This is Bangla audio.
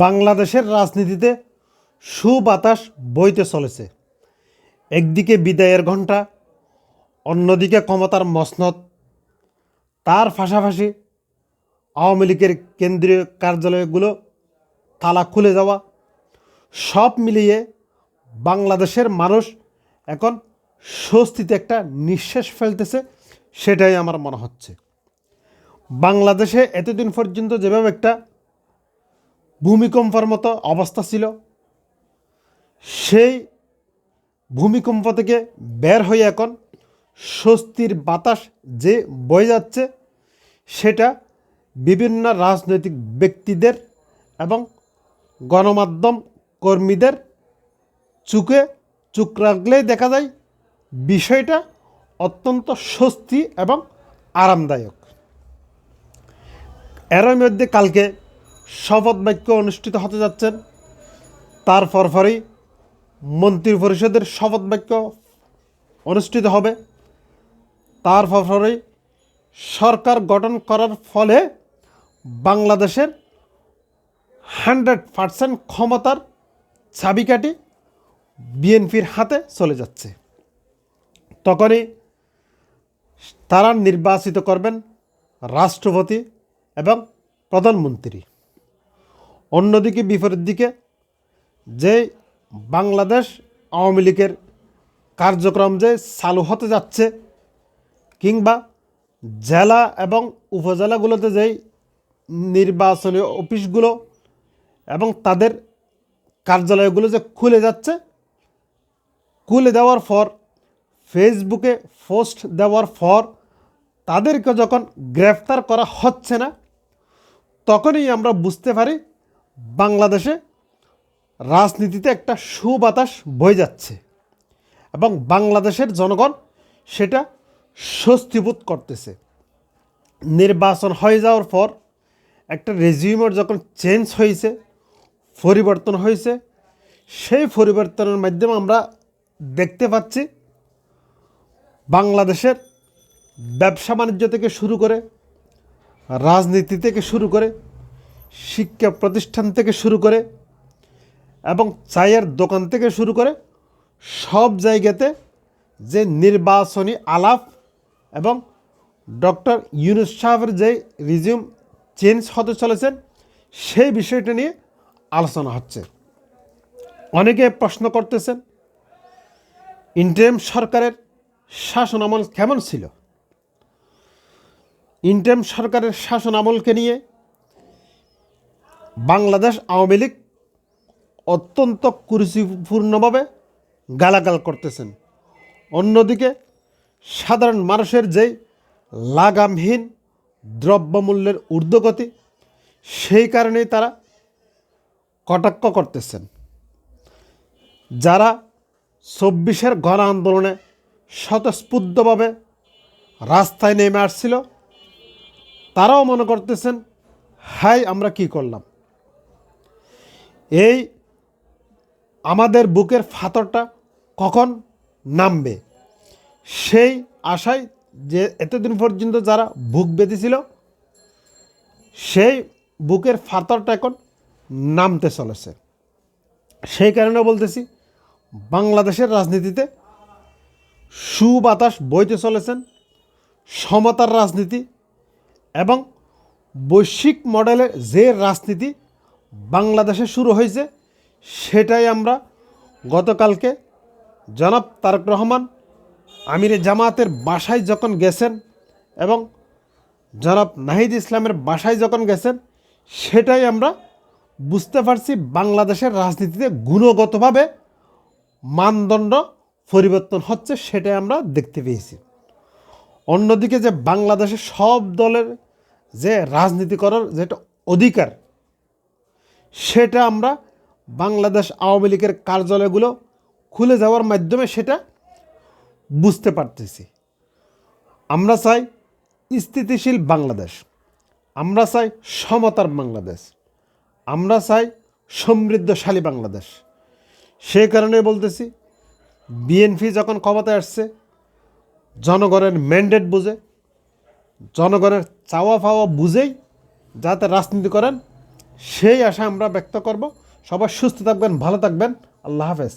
বাংলাদেশের রাজনীতিতে সুবাতাস বইতে চলেছে। একদিকে বিদায়ের ঘণ্টা, অন্যদিকে ক্ষমতার মসনদ। তার পাশাপাশি আওয়ামী লীগের কেন্দ্রীয় কার্যালয়গুলো তালা খুলে যাওয়া, সব মিলিয়ে বাংলাদেশের মানুষ এখন স্বস্তিতে একটা নিঃশ্বাস ফেলতেছে, সেটাই আমার মনে হচ্ছে। বাংলাদেশে এতদিন পর্যন্ত যেভাবে একটা ভূমিকম্পের মতো অবস্থা ছিল, সেই ভূমিকম্প থেকে বের হয়ে এখন স্বস্তির বাতাস যে বয়ে যাচ্ছে, সেটা বিভিন্ন রাজনৈতিক ব্যক্তিদের এবং গণমাধ্যম কর্মীদের চোখে চোখ রাখলেই দেখা যায় বিষয়টা অত্যন্ত স্বস্তি এবং আরামদায়ক। এর মধ্যে কালকে শপথ বাক্য অনুষ্ঠিত হতে যাচ্ছেন, তার পরপরই মন্ত্রিপরিষদের শপথ বাক্য অনুষ্ঠিত হবে, তার পরপরই সরকার গঠন করার ফলে বাংলাদেশের 100% ক্ষমতার চাবিকাঠি বিএনপির হাতে চলে যাচ্ছে। তখনই তারা নির্বাচিত করবেন রাষ্ট্রপতি এবং প্রধানমন্ত্রী। অন্যদিকে বিপরীত দিকে যে বাংলাদেশ আওয়ামী লীগের কার্যক্রম যে চালু হতে যাচ্ছে, কিংবা জেলা এবং উপজেলাগুলোতে যেই নির্বাচনী অফিসগুলো এবং তাদের কার্যালয়গুলো যে খুলে যাচ্ছে, খুলে দেওয়ার পর ফেসবুকে পোস্ট দেওয়ার পর তাদেরকে যখন গ্রেফতার করা হচ্ছে না, তখনই আমরা বুঝতে পারি বাংলাদেশে রাজনীতিতে একটা সুবাতাস বয়ে যাচ্ছে এবং বাংলাদেশের জনগণ সেটা স্বস্তিবোধ করতেছে। নির্বাচন হয়ে যাওয়ার পর একটা রেজিউমের যখন চেঞ্জ হয়েছে, পরিবর্তন হয়েছে, সেই পরিবর্তনের মাধ্যমে আমরা দেখতে পাচ্ছি বাংলাদেশের ব্যবসা বাণিজ্য থেকে শুরু করে, রাজনীতি থেকে শুরু করে, শিক্ষা প্রতিষ্ঠান থেকে শুরু করে এবং চায়ের দোকান থেকে শুরু করে সব জায়গাতে যে নির্বাচনী আলাপ এবং ডক্টর ইউনূস সাহেবের যে রিজিউম চেঞ্জ হতে চলেছেন, সেই বিষয়টা নিয়ে আলোচনা হচ্ছে। অনেকে প্রশ্ন করতেছেন, ইন্টারিম সরকারের শাসন আমল কেমন ছিল? ইন্টারিম সরকারের শাসন আমলকে নিয়ে বাংলাদেশ আওয়ামী লীগ অত্যন্ত কুরুচিপূর্ণভাবে গালাগাল করতেছেন। অন্যদিকে সাধারণ মানুষের যেই লাগামহীন দ্রব্যমূল্যের ঊর্ধ্বগতি, সেই কারণেই তারা কটাক্ষ করতেছেন। যারা 24-এর গণ আন্দোলনে স্বতঃস্ফূর্তভাবে রাস্তায় নেমে আসছিল, তারাও মনে করতেছেন, হাই আমরা কি করলাম। এই আমাদের বুকের ফাতরটা কখন নামবে, সেই আশায় যে এতদিন পর্যন্ত যারা বুক বেঁধেছিল, সেই বুকের ফাতরটা এখন নামতে চলেছে। সেই কারণে বলতেছি, বাংলাদেশের রাজনীতিতে সুবাতাস বইতে চলেছেন। সমতার রাজনীতি এবং বৈশ্বিক মডেলের যে রাজনীতি বাংলাদেশে শুরু হয়েছে, সেটাই আমরা গতকালকে জনাব তারেক রহমান আমিরে জামায়াতের বাসায় যখন গেছেন এবং জনাব নাহিদ ইসলামের বাসায় যখন গেছেন, সেটাই আমরা বুঝতে পারছি বাংলাদেশের রাজনীতিতে গুণগতভাবে মানদণ্ড পরিবর্তন হচ্ছে, সেটাই আমরা দেখতে পেয়েছি। অন্যদিকে যে বাংলাদেশের সব দলের যে রাজনীতি করার যেটা অধিকার, সেটা আমরা বাংলাদেশ আওয়ামী লীগের কার্যালয়গুলো খুলে যাওয়ার মাধ্যমে সেটা বুঝতে পারতেছি। আমরা চাই স্থিতিশীল বাংলাদেশ, আমরা চাই সমতার বাংলাদেশ, আমরা চাই সমৃদ্ধশালী বাংলাদেশ। সেই কারণে বলতেছি, বিএনপি যখন ক্ষমতায় আসছে, জনগণের ম্যান্ডেট বুঝে, জনগণের চাওয়া পাওয়া বুঝেই যাতে রাজনীতি করেন, সেই আশা আমরা ব্যক্ত করব। সবাই সুস্থ থাকবেন, ভালো থাকবেন। আল্লাহ হাফেজ।